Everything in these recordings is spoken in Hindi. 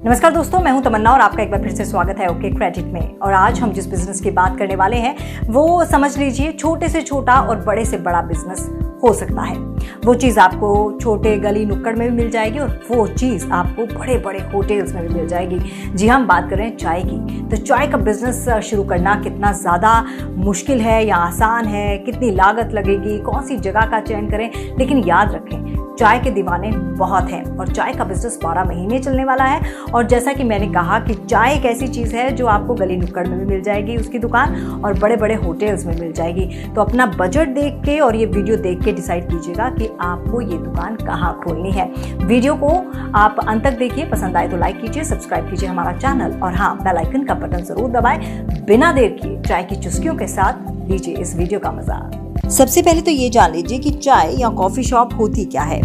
नमस्कार दोस्तों, मैं हूं तमन्ना और आपका एक बार फिर से स्वागत है ओके क्रेडिट में। और आज हम जिस बिजनेस की बात करने वाले हैं वो समझ लीजिए छोटे से छोटा और बड़े से बड़ा बिजनेस हो सकता है। वो चीज़ आपको छोटे गली नुक्कड़ में भी मिल जाएगी और वो चीज़ आपको बड़े बड़े होटल्स में भी मिल जाएगी। जी हम बात कर रहे हैं चाय की। तो चाय का बिजनेस शुरू करना कितना ज़्यादा मुश्किल है या आसान है, कितनी लागत लगेगी, कौन सी जगह का चयन करें, लेकिन याद रखें चाय के दीवाने बहुत हैं और चाय का बिजनेस 12 महीने चलने वाला है। और जैसा कि मैंने कहा कि चाय एक ऐसी चीज़ है जो आपको गली नुक्कड़ में भी मिल जाएगी उसकी दुकान, और बड़े बड़े होटल्स में मिल जाएगी। तो अपना बजट देख के और ये वीडियो देख के डिसाइड कीजिएगा कि आपको ये दुकान कहाँ खोलनी है। वीडियो को आप अंत तक देखिए, पसंद आए तो लाइक कीजिए, सब्सक्राइब कीजिए हमारा चैनल और हाँ, बेल आइकन का बटन जरूर दबाएं। बिना देर किए चाय की चुस्कियों के साथ लीजिए इस वीडियो का मजा। सबसे पहले तो ये जान लीजिए कि चाय या कॉफी शॉप होती क्या है।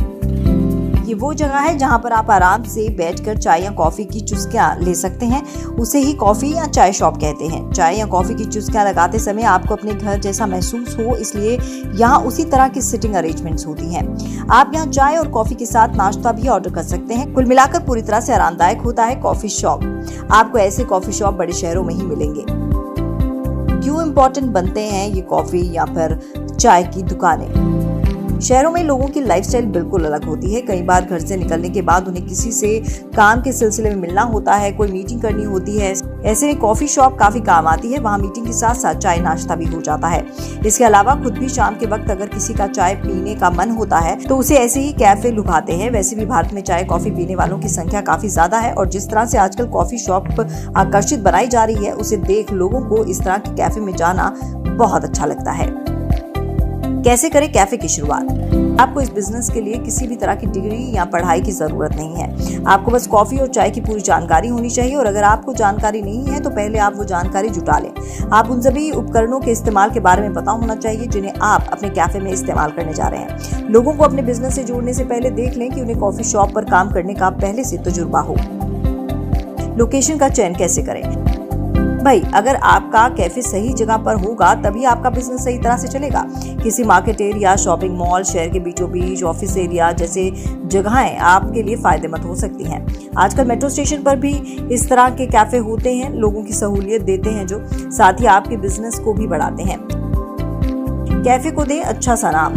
ये वो जगह है जहाँ पर आप आराम से बैठकर चाय या कॉफी की चुस्कियाँ ले सकते हैं। उसे ही कॉफी या चाय शॉप कहते हैं। चाय या कॉफी की चुस्कियाँ लगाते समय आपको अपने घर जैसा महसूस हो, इसलिए यहाँ उसी तरह की सिटिंग अरेंजमेंट्स होती हैं। आप यहाँ चाय और कॉफी के साथ नाश्ता भी ऑर्डर कर सकते हैं। कुल मिलाकर पूरी तरह से आरामदायक होता है कॉफी शॉप। आपको ऐसे कॉफी शॉप बड़े शहरों में ही मिलेंगे। क्यों इम्पोर्टेंट बनते हैं ये कॉफी या फिर चाय की दुकानें? शहरों में लोगों की लाइफस्टाइल बिल्कुल अलग होती है। कई बार घर से निकलने के बाद उन्हें किसी से काम के सिलसिले में मिलना होता है, कोई मीटिंग करनी होती है। ऐसे में कॉफी शॉप काफी काम आती है। वहाँ मीटिंग के साथ साथ चाय नाश्ता भी हो जाता है। इसके अलावा खुद भी शाम के वक्त अगर किसी का चाय पीने का मन होता है तो उसे ऐसे ही कैफे लुभाते हैं। वैसे भी भारत में चाय कॉफी पीने वालों की संख्या काफी ज्यादा है और जिस तरह से आजकल कॉफी शॉप आकर्षित बनाई जा रही है, उसे देख लोगों को इस तरह के कैफे में जाना बहुत अच्छा लगता है। कैसे करें कैफे की शुरुआत? आपको इस बिजनेस के लिए किसी भी तरह की डिग्री या पढ़ाई की जरूरत नहीं है। आपको बस कॉफी और चाय की पूरी जानकारी होनी चाहिए और अगर आपको जानकारी नहीं है तो पहले आप वो जानकारी जुटा लें। आप उन सभी उपकरणों के इस्तेमाल के बारे में पता होना चाहिए जिन्हें आप अपने कैफे में इस्तेमाल करने जा रहे हैं। लोगों को अपने बिजनेस से जोड़ने से पहले देख लें कि उन्हें कॉफी शॉप पर काम करने का पहले से तजुर्बा हो। लोकेशन का चयन कैसे करें? भाई, अगर आपका कैफे सही जगह पर होगा तभी आपका बिजनेस सही तरह से चलेगा। किसी मार्केट एरिया, शॉपिंग मॉल, शहर के बीचों बीच, ऑफिस एरिया जैसे जगहें आपके लिए फायदेमंद हो सकती हैं। आजकल मेट्रो स्टेशन पर भी इस तरह के कैफे होते हैं, लोगों की सहूलियत देते हैं जो साथ ही आपके बिजनेस को भी बढ़ाते हैं। कैफे को दें अच्छा सा नाम।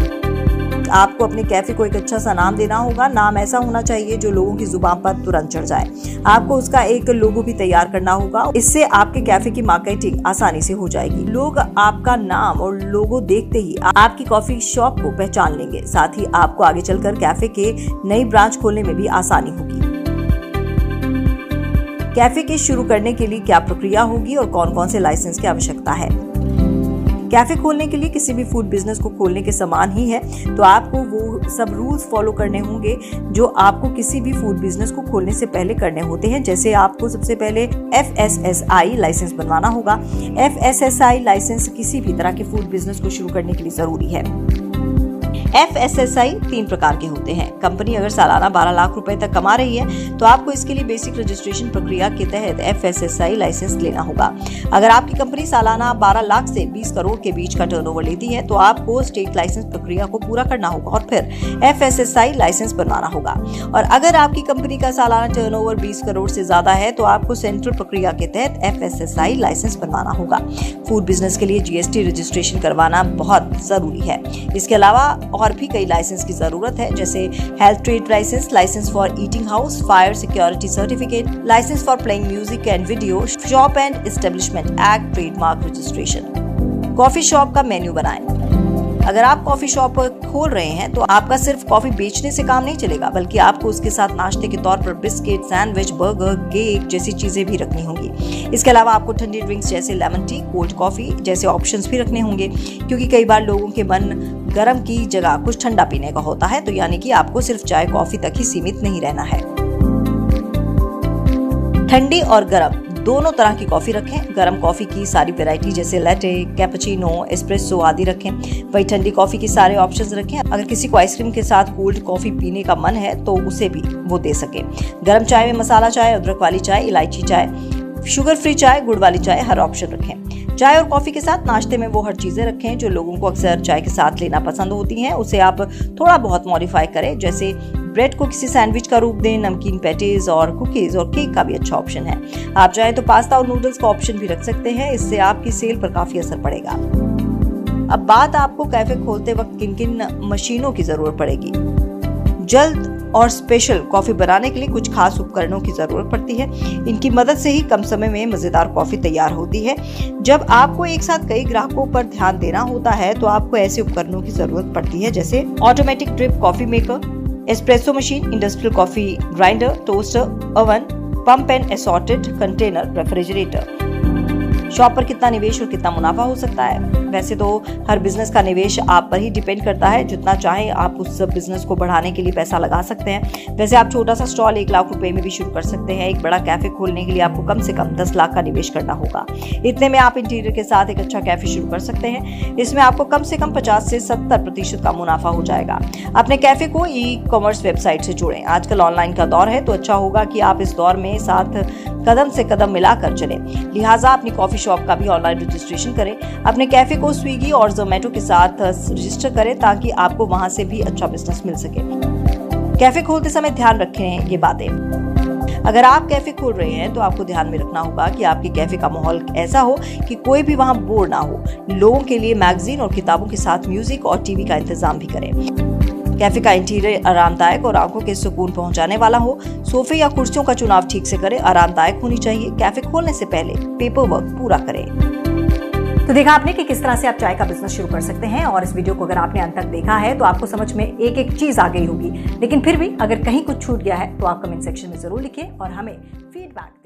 आपको अपने कैफे को एक अच्छा सा नाम देना होगा। नाम ऐसा होना चाहिए जो लोगों की जुबान पर तुरंत चढ़ जाए। आपको उसका एक लोगो भी तैयार करना होगा। इससे आपके कैफे की मार्केटिंग आसानी से हो जाएगी। लोग आपका नाम और लोगो देखते ही आपकी कॉफी शॉप को पहचान लेंगे। साथ ही आपको आगे चलकर कैफे के नई ब्रांच खोलने में भी आसानी होगी। कैफे के शुरू करने के लिए क्या प्रक्रिया होगी और कौन कौन से लाइसेंस की आवश्यकता है? कैफे खोलने के लिए किसी भी फूड बिजनेस को खोलने के समान ही है, तो आपको वो सब रूल्स फॉलो करने होंगे जो आपको किसी भी फूड बिजनेस को खोलने से पहले करने होते हैं। जैसे आपको सबसे पहले FSSAI लाइसेंस बनवाना होगा। FSSAI लाइसेंस किसी भी तरह के फूड बिजनेस को शुरू करने के लिए जरूरी है। FSSAI 3 प्रकार के होते हैं। कंपनी अगर सालाना 12 लाख रुपए तक कमा रही है तो आपको इसके लिए बेसिक रजिस्ट्रेशन प्रक्रिया के तहत FSSAI लाइसेंस लेना होगा। अगर आपकी कंपनी सालाना 12 लाख से 20 करोड़ के बीच का टर्नओवर लेती है तो आपको स्टेट लाइसेंस प्रक्रिया को पूरा करना होगा और फिर FSSAI लाइसेंस बनवाना होगा। और अगर आपकी कंपनी का सालाना टर्नओवर 20 करोड़ से ज्यादा है तो आपको सेंट्रल प्रक्रिया के तहत FSSAI लाइसेंस बनवाना होगा। फूड बिजनेस के लिए GST रजिस्ट्रेशन करवाना बहुत जरूरी है। इसके अलावा और भी कई लाइसेंस की जरूरत है, जैसे health trade licence, licence for eating house, fire security certificate, licence for playing music and video, shop and establishment act, trademark registration. Coffee shop का मेन्यू बनाएं। अगर आप कॉफी शॉप खोल रहे हैं तो आपका सिर्फ कॉफी बेचने से काम नहीं चलेगा, बल्कि आपको उसके साथ नाश्ते के तौर पर बिस्किट, सैंडविच, बर्गर, केक जैसी चीजें भी रखनी होंगी। इसके अलावा आपको ठंडी ड्रिंक्स जैसे लेमन टी, कोल्ड कॉफी जैसे ऑप्शंस भी रखने होंगे, क्योंकि कई बार लोगों के मन गर्म की जगह कुछ ठंडा पीने का होता है। तो यानी कि आपको सिर्फ चाय कॉफी तक ही सीमित नहीं रहना है। ठंडी और गर्म दोनों तरह की कॉफी रखें। गर्म कॉफी की सारी वैरायटी जैसे लैटे, कैपुचिनो, एस्प्रेसो आदि रखें। वही ठंडी कॉफी के सारे ऑप्शंस रखें। अगर किसी को आइसक्रीम के साथ कोल्ड कॉफी पीने का मन है तो उसे भी वो दे सके। गर्म चाय में मसाला चाय, अदरक वाली चाय, इलायची चाय, शुगर फ्री चाय, गुड़ वाली चाय हर ऑप्शन रखें। चाय और कॉफी के साथ नाश्ते में वो हर चीजें रखें जो लोगों को अक्सर चाय के साथ लेना पसंद होती हैं। उसे आप थोड़ा बहुत मॉडिफाई करें, जैसे ब्रेड को किसी सैंडविच का रूप दें, नमकीन पैटीज और कुकीज और केक का भी अच्छा ऑप्शन है। आप चाहें तो पास्ता और नूडल्स का ऑप्शन भी रख सकते हैं, इससे आपकी सेल पर काफी असर पड़ेगा। अब बात आपको कैफे खोलते वक्त किन किन मशीनों की जरूरत पड़ेगी। जल्द और स्पेशल कॉफी बनाने के लिए कुछ खास उपकरणों की जरूरत पड़ती है। इनकी मदद से ही कम समय में मजेदार कॉफी तैयार होती है। जब आपको एक साथ कई ग्राहकों पर ध्यान देना होता है तो आपको ऐसे उपकरणों की जरूरत पड़ती है, जैसे automatic drip coffee maker, espresso machine, industrial coffee grinder, toaster, oven, pump and assorted container, refrigerator. Shop पर कितना निवेश और कितना मुनाफा हो सकता है। वैसे तो हर बिजनेस का निवेश आप पर ही डिपेंड करता है। जितना चाहे आप उस बिजनेस को बढ़ाने के लिए पैसा लगा सकते हैं। वैसे आप छोटा सा स्टॉल 1 लाख रुपए में भी शुरू कर सकते हैं। एक बड़ा कैफे खोलने के लिए आपको कम से कम 10 लाख का निवेश करना होगा। इतने में आप इंटीरियर के साथ एक अच्छा कैफे शुरू कर सकते हैं। इसमें आपको कम से कम 50 से 70% का मुनाफा हो जाएगा। अपने कैफे को ई-कॉमर्स वेबसाइट से जोड़ें। आजकल ऑनलाइन का दौर है, तो अच्छा होगा कि आप इस दौर में साथ कदम से कदम मिलाकर चलें। लिहाजा अपनी कॉफी शॉप का भी ऑनलाइन रजिस्ट्रेशन करें। अपने कैफे को स्विगी और जोमेटो के साथ रजिस्टर करें ताकि आपको वहां से भी अच्छा बिजनेस मिल सके। कैफे खोलते समय ध्यान रखें ये बातें। अगर आप कैफे खोल रहे हैं तो आपको ध्यान में रखना होगा कि आपके कैफे का माहौल ऐसा हो कि कोई भी वहां बोर ना हो। लोगों के लिए मैगजीन और किताबों के साथ म्यूजिक और टीवी का इंतजाम भी करें। कैफे का इंटीरियर आरामदायक और आंखों के सुकून पहुंचाने वाला हो। सोफे या कुर्सियों का चुनाव ठीक से करें, आरामदायक होनी चाहिए। कैफे खोलने से पहले पेपर वर्क पूरा करें। तो देखा आपने कि किस तरह से आप चाय का बिजनेस शुरू कर सकते हैं। और इस वीडियो को अगर आपने अंत तक देखा है तो आपको समझ में एक एक चीज आ गई होगी। लेकिन फिर भी अगर कहीं कुछ छूट गया है तो आप कमेंट सेक्शन में जरूर लिखिए और हमें फीडबैक